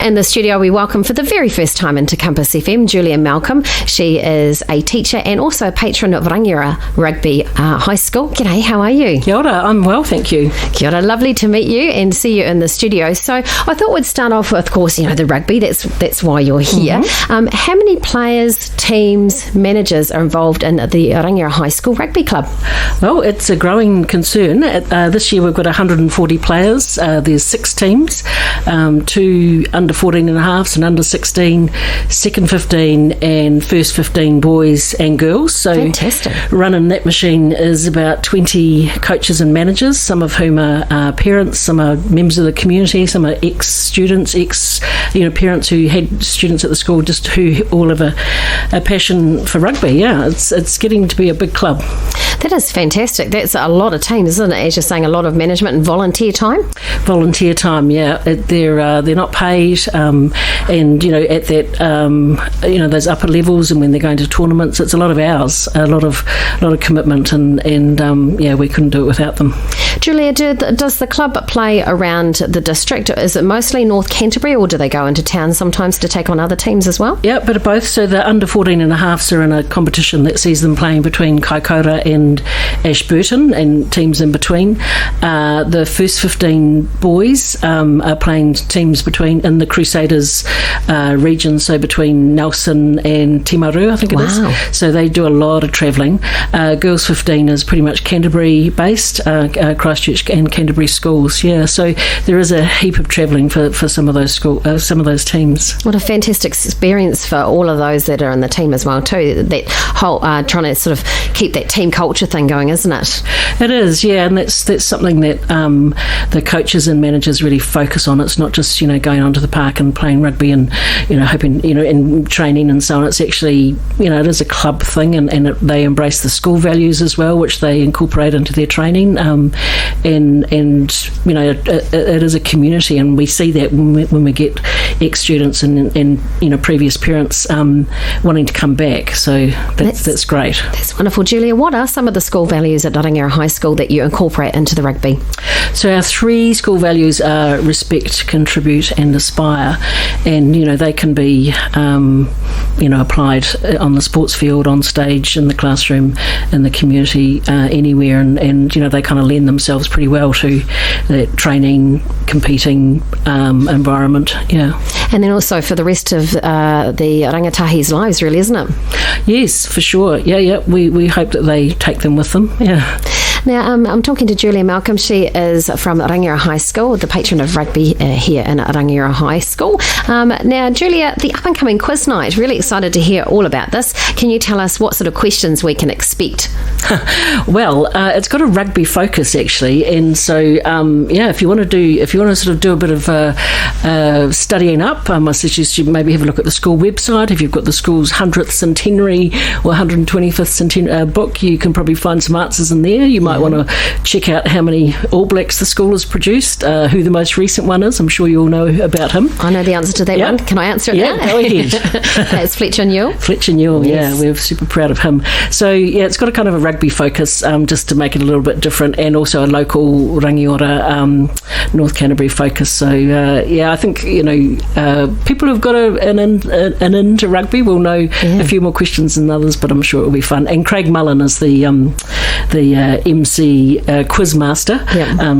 In the studio, we welcome for the very first time into Compass FM, Julia Malcolm. She is a teacher and also a patron of Rangiora Rugby High School. G'day, how are you? Kia ora, I'm well, thank you. Kia ora, lovely to meet you and see you in the studio. So I thought we'd start off with, of course, the rugby. That's why you're here. Mm-hmm. How many players, teams, managers are involved in the Rangiora High School Rugby Club? Well, it's a growing concern. This year we've got 140 players. There's 6 teams, 2 under 14 and a halves and under 16, second 15 and first 15 boys and girls. So fantastic. Running that machine is about 20 coaches and managers, some of whom are parents, some are members of the community, some are ex-students, parents who had students at the school just who all have a passion for rugby. Yeah, it's getting to be a big club. That is fantastic. That's a lot of teams, isn't it? As you're saying, a lot of management and volunteer time. Volunteer time, yeah. They're not paid, and at that those upper levels, and when they're going to tournaments, it's a lot of hours, a lot of commitment, and we couldn't do it without them. Julia, does the club play around the district? Is it mostly North Canterbury, or do they go into town sometimes to take on other teams as well? Yeah, a bit of both. So the under 14 and a halves are in a competition that sees them playing between Kaikoura and Ashburton and teams in between. The first 15 boys are playing teams in the Crusaders region, so between Nelson and Timaru, I think it is. So they do a lot of travelling. Girls 15 is pretty much Canterbury based, Christchurch and Canterbury schools. Yeah, so there is a heap of travelling for some of those some of those teams. What a fantastic experience for all of those that are in the team as well too. That whole trying to sort of keep that team culture thing going, isn't it? It is, yeah, and that's something that the coaches and managers really focus on. It's not just going onto the park and playing rugby and hoping and training and so on. It's actually it is a club thing, and they embrace the school values as well, which they incorporate into their training. It is a community, and we see that when we get ex-students and previous parents wanting to come back. So that's great. That's wonderful, Julia. What are some of the school values at Rangiora High School that you incorporate into the rugby? So our 3 school values are respect, contribute and aspire, and they can be applied on the sports field, on stage, in the classroom, in the community, anywhere, and they kind of lend themselves pretty well to that training, competing environment. Yeah. And then also for the rest of the rangatahi's lives, really, isn't it? Yes, for sure. Yeah. We hope that they take them with them. Yeah. Now, I'm talking to Julia Malcolm. She is from Rangiora High School, the patron of rugby here in Rangiora High School. Now, Julia, the up-and-coming quiz night, really excited to hear all about this. Can you tell us what sort of questions we can expect? Well, it's got a rugby focus, actually, and so, if you want to sort of do a bit of studying up, I suggest you maybe have a look at the school website. If you've got the school's 100th centenary or 125th centenary book, you can probably find some answers in there. You might want to check out how many All Blacks the school has produced, who the most recent one is. I'm sure you all know about him. I know the answer to that one. Can I answer it now? Yeah, go ahead. That's Fletcher Newell. Fletcher Newell, yes. Yeah, we're super proud of him. So, it's got a kind of a rugby focus, just to make it a little bit different, and also a local Rangiora, North Canterbury focus. So, I think, people who've got an into rugby will know a few more questions than others, but I'm sure it'll be fun. And Craig Mullen is the MC quiz master,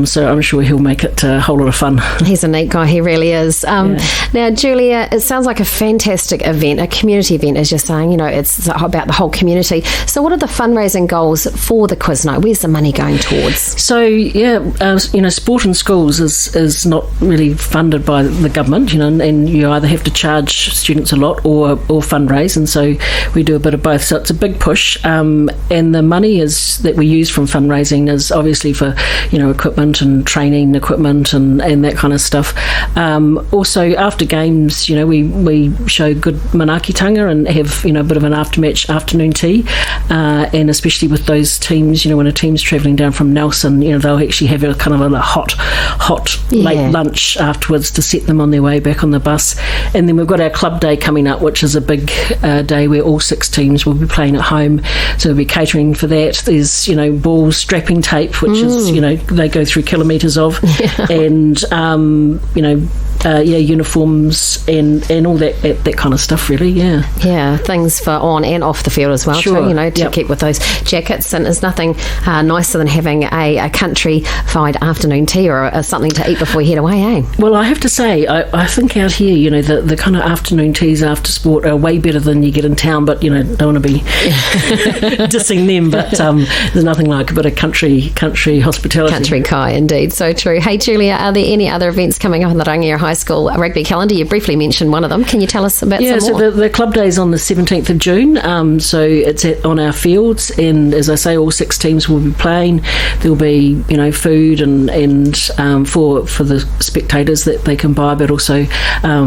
so I'm sure he'll make it a whole lot of fun. He's a neat guy, he really is. Now, Julia, it sounds like a fantastic event, a community event, as you're saying. It's about the whole community. So what are the fundraising goals for the quiz night? Where's the money going towards? So sport in schools is not really funded by the government, and you either have to charge students a lot or fundraise, and so we do a bit of both. So it's a big push, and the money that we use from fundraising is obviously for equipment and training equipment and that kind of stuff. Also after games, we show good manaakitanga and have a bit of an after-match afternoon tea, and especially with those teams, when a team's travelling down from Nelson, they'll actually have a kind of a hot late lunch afterwards to set them on their way back on the bus. And then we've got our club day coming up, which is a big day where all 6 teams will be playing at home, so we'll be catering for that. There's ball strapping tape, which is they go through kilometres of, and uniforms and all that kind of stuff, really. Yeah, things for on and off the field as well, Sure. too, to keep with those jackets. And there's nothing nicer than having a countrified afternoon tea or something to eat before you head away, eh? Well, I have to say, I think out here, the kind of afternoon teas after sport are way better than you get in town, but, don't want to be dissing them, but there's nothing like a bit of country hospitality. Country kai, indeed. So true. Hey, Julia, are there any other events coming up in the Rangiora High School rugby calendar? You briefly mentioned one of them. Can you tell us about some more? So the club day is on the 17th of June, so it's on our fields, and as I say, all 6 teams will be playing. There'll be, food and for the spectators that they can buy, but also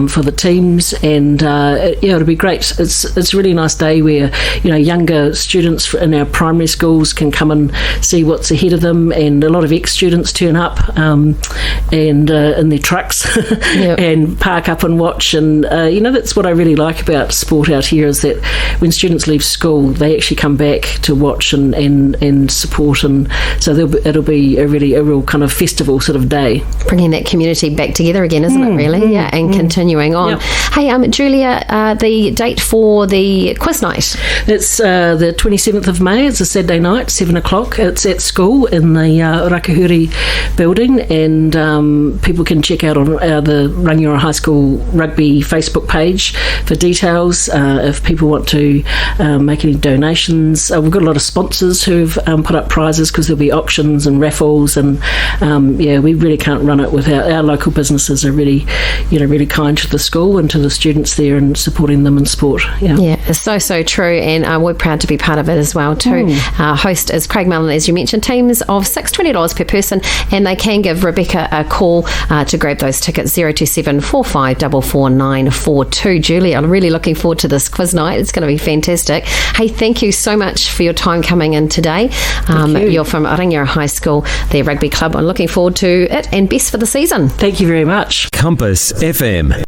for the teams, and it'll be great. It's a really nice day where younger students in our primary schools can come and see what's ahead of them, and a lot of ex-students turn up and in their trucks and park up and watch, and that's what I really like about sport out here, is that when students leave school they actually come back to watch and support, and so it'll be a real kind of festival sort of day, bringing that community back together again, isn't it, really? And continuing on. Hey, Julia, the date for the quiz night? It's the 27th of May. It's a Saturday night, 7 o'clock. It's at school in the Rakahuri building, and people can check out on the Rangiora High School Rugby Facebook page for details if people want to make any donations. We've got a lot of sponsors who've put up prizes, because there'll be auctions and raffles, and we really can't run it without our local businesses are really kind to the school and to the students there and supporting them in sport. Yeah, it's so true, and we're proud to be part of it as well too. Host is Craig Mullen, as you mentioned. Teams of $6, $20 per person, and they can give Rebecca a call to grab those tickets, 027 4544 942. Julie, I'm really looking forward to this quiz night. It's going to be fantastic. Hey, thank you so much for your time coming in today. You're from Rangiora High School, their rugby club. I'm looking forward to it, and best for the season. Thank you very much. Compass FM.